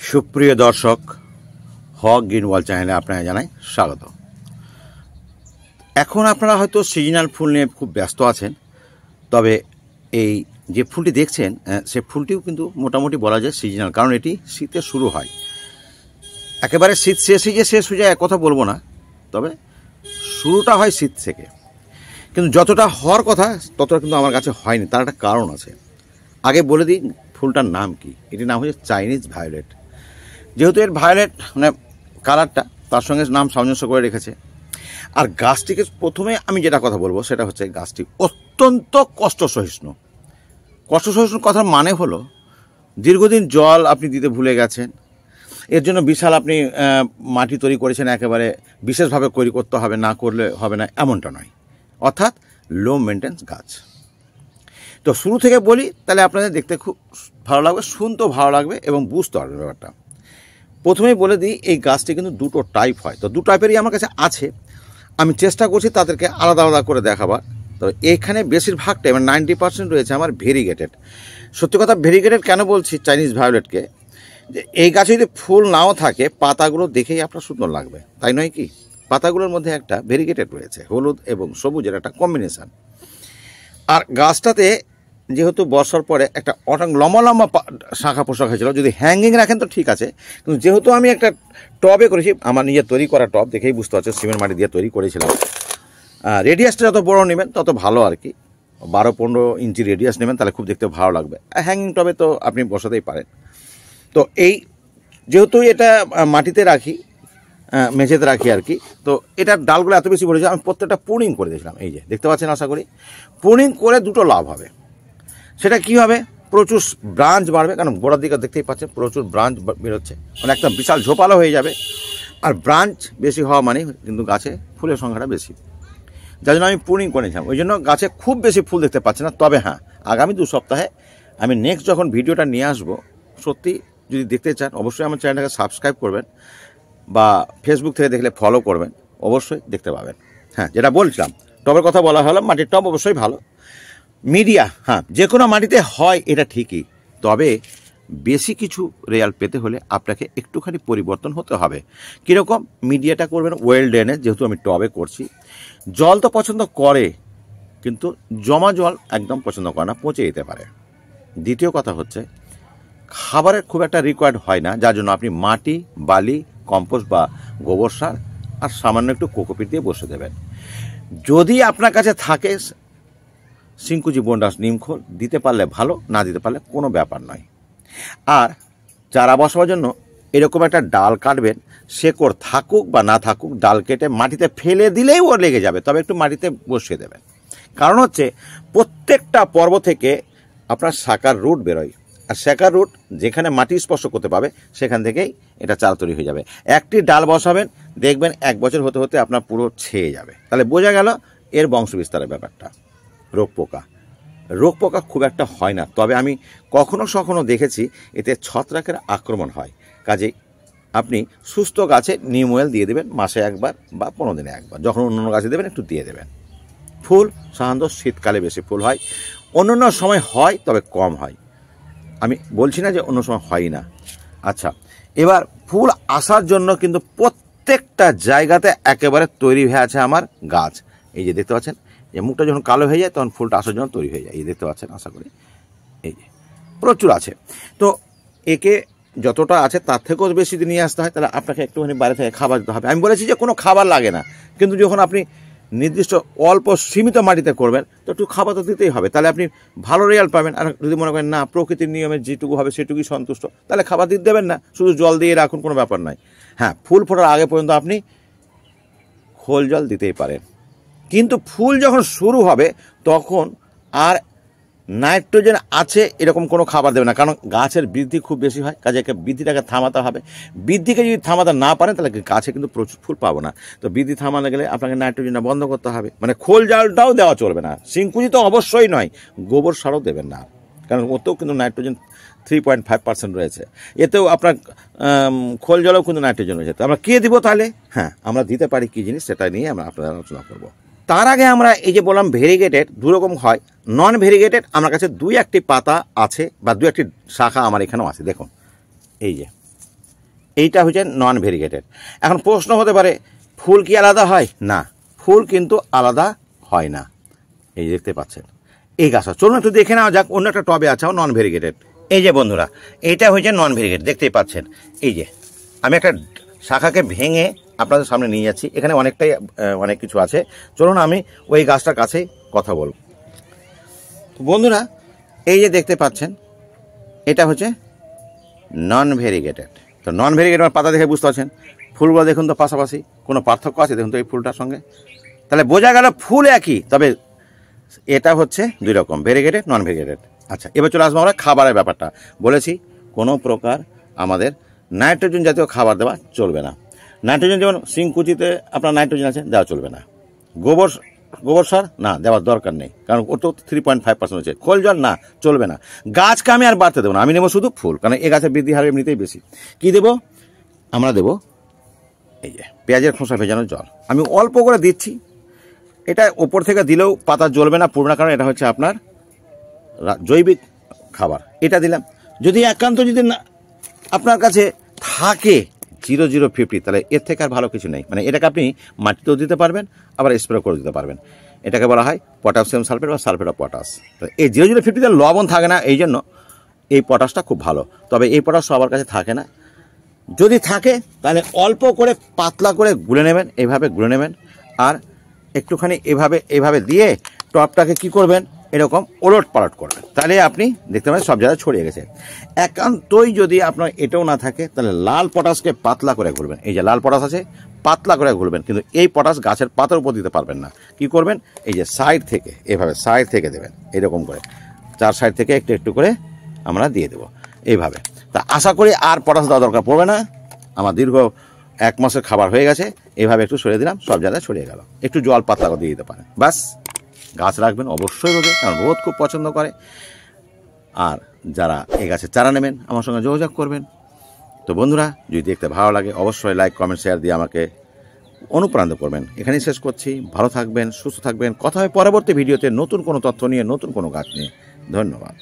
সুপ্রিয় দর্শক, হক গ্রিন ওয়াল চ্যানেলে আপনারা জানাই স্বাগত। এখন আপনারা হয়তো সিজনাল ফুল নিয়ে খুব ব্যস্ত আছেন, তবে এই যে ফুলটি দেখছেন সে ফুলটিও কিন্তু মোটামুটি বলা যায় সিজনাল, কারণ এটি শীতে শুরু হয়। একেবারে শীত শেষ হয়ে যায় এক কথা বলবো না, তবে শুরুটা হয় শীত থেকে, কিন্তু যতটা হওয়ার কথা ততটা কিন্তু আমার কাছে হয়নি। তার একটা কারণ আছে। আগে বলে দিই ফুলটার নাম কি। এটির নাম হচ্ছে চাইনিজ ভায়োলেট। যেহেতু এর ভায়োলেট মানে কালারটা তার সঙ্গে নাম সামঞ্জস্য করে রেখেছে। আর গাছটিকে প্রথমে আমি যেটা কথা বলবো সেটা হচ্ছে গাছটি অত্যন্ত কষ্ট সহিষ্ণু। কথার মানে হলো দীর্ঘদিন জল আপনি দিতে ভুলে গেছেন, এর জন্য বিশাল আপনি মাটি তৈরি করেছেন, একেবারে বিশেষভাবে তৈরি করতে হবে, না করলে হবে না এমনটা নয়। অর্থাৎ লো মেনটেন্স গাছ। তো শুরু থেকে বলি, তাহলে আপনাদের দেখতে খুব ভালো লাগবে, শুনতেও ভালো লাগবে এবং বুঝতে পারবে ব্যাপারটা। প্রথমেই বলে দিই এই গাছটি কিন্তু দুটো টাইপ হয়। তো দু টাইপেরই আমার কাছে আছে, আমি চেষ্টা করছি তাদেরকে আলাদা আলাদা করে দেখাবার। তো এখানে বেশিরভাগটাই মানে 90% রয়েছে আমার ভেরিগেটেড। সত্যি কথা ভেরিগেটেড কেন বলছি চাইনিজ ভায়োলেটকে, যে এই গাছে যদি ফুল নাও থাকে পাতাগুলো দেখেই আপনার সুন্দর লাগবে, তাই নয় কি? পাতাগুলোর মধ্যে একটা ভেরিগেটেড রয়েছে, হলুদ এবং সবুজের একটা কম্বিনেশান। আর গাছটাতে যেহেতু বর্ষার পরে একটা অনেক লম্বা লম্বা শাখা পোশাক হয়েছিল, যদি হ্যাঙ্গিং রাখেন তো ঠিক আছে, কিন্তু যেহেতু আমি একটা টবে করেছি, আমার নিজের তৈরি করা টব দেখেই বুঝতে পারছি, সিমেন্ট মাটি দিয়ে তৈরি করেছিলাম। রেডিয়াসটা যত বড় নেবেন তত ভালো আর কি, 12-15 ইঞ্চি রেডিয়াস নেবেন, তাহলে খুব দেখতে ভালো লাগবে। হ্যাঙ্গিং টবে তো আপনি বসাতেই পারেন। তো এই যেহেতু এটা মাটিতে রাখি, মেঝেতে রাখি আর কি, তো এটার ডালগুলো এত বেশি বলেছে, আমি প্রত্যেকটা প্রুনিং করে দিয়েছিলাম। এই যে দেখতে পাচ্ছেন, আশা করি প্রুনিং করে দুটো লাভ হবে। সেটা কী হবে? প্রচুর ব্রাঞ্চ বাড়বে, কারণ গোড়ার দিকে দেখতেই পাচ্ছেন প্রচুর ব্রাঞ্চ বেরোচ্ছে, মানে একটা বিশাল ঝোপালো হয়ে যাবে। আর ব্রাঞ্চ বেশি হওয়া মানে কিন্তু গাছে ফুলের সংখ্যাটা বেশি, যার জন্য আমি প্রুনিং করেছিলাম। ওই জন্য গাছে খুব বেশি ফুল দেখতে পাচ্ছি না। তবে হ্যাঁ, আগামী 2 সপ্তাহে আমি নেক্সট যখন ভিডিওটা নিয়ে আসবো, সত্যি যদি দেখতে চান অবশ্যই আমার চ্যানেলটাকে সাবস্ক্রাইব করবেন, বা ফেসবুক থেকে দেখলে ফলো করবেন, অবশ্যই দেখতে পাবেন। হ্যাঁ, যেটা বলছিলাম টবের কথা বলা হলো, মাটির টব অবশ্যই ভালো। মিডিয়া, হ্যাঁ, যে কোনো মাটিতে হয় এটা ঠিকই, তবে বেশি কিছু রেজাল্ট পেতে হলে আপনাকে একটুখানি পরিবর্তন হতে হবে। কীরকম? মিডিয়াটা করবেন ওয়েল ড্রেনের, যেহেতু আমি টবে করছি। জল তো পছন্দ করে, কিন্তু জমা জল একদম পছন্দ করে না, পচে যেতে পারে। দ্বিতীয় কথা হচ্ছে খাবারের খুব একটা রিকোয়ার্ড হয় না, যার জন্য আপনি মাটি, বালি, কম্পোস্ট বা গোবর সার আর সামান্য একটু কোকোপিট দিয়ে বসে দেবেন। যদি আপনার কাছে থাকে সিংকুচি, বন্ডাস, নিমখোল, দিতে পারলে ভালো, না দিতে পারলে কোনো ব্যাপার নয়। আর চারা বসাবার জন্য এরকম একটা ডাল কাটবেন, শেকড় থাকুক বা না থাকুক, ডাল কেটে মাটিতে ফেলে দিলেই ও লেগে যাবে, তবে একটু মাটিতে বসিয়ে দেবেন। কারণ হচ্ছে প্রত্যেকটা পর্ব থেকে আপনার শাখার রুট বেরোয়, আর শাখার রুট যেখানে মাটি স্পর্শ করতে পাবে সেখান থেকেই এটা চারা তৈরি হয়ে যাবে। একটি ডাল বসাবেন, দেখবেন 1 বছর হতে হতে আপনার পুরো ছেয়ে যাবে। তাহলে বোঝা গেল এর বংশ বিস্তারের ব্যাপারটা। রোগ পোকা খুব একটা হয় না, তবে আমি কখনো দেখেছি এতে ছত্রাকের আক্রমণ হয়। কাজেই আপনি সুস্থ গাছে নিম অয়েল দিয়ে দেবেন মাসে 1 বার বা 15 দিনে 1 বার, যখন অন্য গাছে দেবেন একটু দিয়ে দেবেন। ফুল সাধারণত শীতকালে বেশি ফুল হয়, অন্য সময় হয় তবে কম হয়। আমি বলছি না যে অন্য সময় হয় না। আচ্ছা, এবার ফুল আসার জন্য কিন্তু প্রত্যেকটা জায়গাতে একেবারে তৈরি হয়ে আছে আমার গাছ। এই যে দেখতে পাচ্ছেন, যে মুখটা যখন কালো হয়ে যায় তখন ফুলটা আসার জন্য তৈরি হয়ে যায়। এই দেখতে পাচ্ছেন, আশা করি এই যে প্রচুর আছে। তো একে যতটা আছে তার থেকেও বেশি যদি নিয়ে আসতে হয়, তাহলে আপনাকে একটুখানি বাইরে থেকে খাবার দিতে হবে। আমি বলেছি যে কোনো খাবার লাগে না, কিন্তু যখন আপনি নির্দিষ্ট অল্প সীমিত মাটিতে করবেন তো একটু খাবার তো দিতেই হবে, তাহলে আপনি ভালো রেজাল্ট পাবেন। আর যদি মনে করেন না প্রকৃতির নিয়মে যেটুকু হবে সেটুকুই সন্তুষ্ট, তাহলে খাবার দিতে দেবেন না, শুধু জল দিয়ে রাখুন, কোনো ব্যাপার নয়। হ্যাঁ, ফুল ফোটার আগে পর্যন্ত আপনি খোল জল দিতেই পারেন, কিন্তু ফুল যখন শুরু হবে তখন আর নাইট্রোজেন আছে এরকম কোনো খাবার দেবে না, কারণ গাছের বৃদ্ধি খুব বেশি হয়। কাজে বৃদ্ধিটাকে থামাতে হবে। বৃদ্ধিকে যদি থামাতে না পারেন তাহলে গাছে কিন্তু প্রচুর ফুল পাবো না। তো বৃদ্ধি থামাতে গেলে আপনাকে নাইট্রোজেনটা বন্ধ করতে হবে, মানে খোল জালটাও দেওয়া চলবে না। সিংকুচি তো অবশ্যই নয়, গোবর সারও দেবেন না, কারণ ওতেও কিন্তু নাইট্রোজেন 3.5% রয়েছে। এতেও আপনার খোল জলেও কিন্তু নাইট্রোজেন রয়েছে। তো আমরা কে দিব তাহলে? হ্যাঁ, আমরা দিতে পারি কী জিনিস সেটা নিয়ে আমরা আপনাদের আলোচনা করবো। তার আগে আমরা এই যে বললাম ভেরিগেটেড 2 রকম হয়। নন ভেরিগেটেড আমার কাছে 2-1টি পাতা আছে, বা 2-1টি শাখা আমার এখানেও আছে। দেখুন এই যে এইটা হচ্ছে নন ভেরিগেটেড। এখন প্রশ্ন হতে পারে ফুল কি আলাদা হয়? না, ফুল কিন্তু আলাদা হয় না। এই দেখতে পাচ্ছেন এই গাছটা, চলুন একটু দেখে নেওয়া যাক। অন্য একটা টবে আছে নন ভেরিগেটেড। এই যে বন্ধুরা, এইটা হচ্ছে নন ভেরিগেটেড, দেখতেই পাচ্ছেন। এই যে আমি একটা শাখাকে ভেঙে আপনাদের সামনে নিয়ে যাচ্ছি, এখানে অনেক কিছু আছে। চলুন আমি ওই গাছটার কাছেই কথা বলব। বন্ধুরা, এই যে দেখতে পাচ্ছেন এটা হচ্ছে নন ভেরিগেটেড। তো নন ভেরিগেটেড পাতা দেখে বুঝতে পারছেন, ফুলগুলো দেখুন তো পাশাপাশি, কোনো পার্থক্য আছে দেখুন তো এই ফুলটার সঙ্গে? তাহলে বোঝা গেল ফুল একই, তবে এটা হচ্ছে দুই রকম, ভেরিগেটেড নন ভেরিগেটেড। আচ্ছা, এবার চলে আসবো আমরা খাবারের ব্যাপারটা। বলেছি কোনো প্রকার আমাদের নাইট্রোজেন জাতীয় খাবার দেওয়া চলবে না। নাইট্রোজেন যেমন শিংকুচিতে আপনার নাইট্রোজেন আছে, দেওয়া চলবে না। গোবর সার না, দেওয়ার দরকার নেই, কারণ ওর তো 3.5% হচ্ছে। খোল জল না, চলবে না। গাছকে আমি আর বাড়তে দেবো না, আমি নেবো শুধু ফুল, কারণ এই গাছের বৃদ্ধি হার এমনিতেই বেশি। কি দেবো আমরা? দেবো এই যে পেঁয়াজের খোসা ভেজানো জল, আমি অল্প করে দিচ্ছি। এটা ওপর থেকে দিলেও পাতা জ্বলবে না, পুরো না, কারণ এটা হচ্ছে আপনার জৈবিক খাবার। এটা দিলাম। যদি একান্ত যদি না আপনার কাছে থাকে 0,050, তাহলে এর থেকে আর ভালো কিছু নেই। মানে এটাকে আপনি মাটিতেও দিতে পারবেন, আবার স্প্রে করে দিতে পারবেন। এটাকে বলা হয় পটাশিয়াম সালফেট বা সালফেট অফ পটাশ। তো এই 0,050তে লবণ থাকে না, এই জন্য এই পটাশটা খুব ভালো। তবে এই পটাশ সবার কাছে থাকে না, যদি থাকে তাহলে অল্প করে পাতলা করে গুলে নেবেন, এইভাবে গুলে নেবেন। আর একটুখানি এভাবে দিয়ে টপটাকে কি করবেন, এরকম ওলট পালট করবেন, তাহলে আপনি দেখতে পাবেন সব জায়গায় ছড়িয়ে গেছে। একান্তই যদি আপনার এটাও না থাকে, তাহলে লাল পটাশকে পাতলা করে ঘুরবেন। এই যে লাল পটাশ আছে, পাতলা করে ঘুরবেন। কিন্তু এই পটাশ গাছের পাতার উপর দিতে পারবেন না। কি করবেন, এই যে সাইড থেকে, এভাবে সাইড থেকে দেবেন, এরকম করে 4 সাইড থেকে একটু একটু করে আমরা দিয়ে দেবো এইভাবে। তা আশা করি আর পটাশ দেওয়া দরকার পড়বে না। আমার দীর্ঘ 1 মাসের খাবার হয়ে গেছে। এইভাবে একটু সরিয়ে দিলাম, সব জায়গায় ছড়িয়ে গেল। একটু জল পাতলা করে দিয়ে দিতে পারেন, ব্যাস। গাছ রাখবেন অবশ্যই রোদে, কারণ রোদ খুব পছন্দ করে। আর যারা এই গাছের চারা নেবেন আমার সঙ্গে যোগাযোগ করবেন। তো বন্ধুরা, যদি দেখতে ভালো লাগে অবশ্যই লাইক, কমেন্ট, শেয়ার দিয়ে আমাকে অনুপ্রাণিত করবেন। এখানেই শেষ করছি। ভালো থাকবেন, সুস্থ থাকবেন। কথা হয় পরবর্তী ভিডিওতে নতুন কোনো তথ্য নিয়ে, নতুন কোনো গাছ নিয়ে। ধন্যবাদ।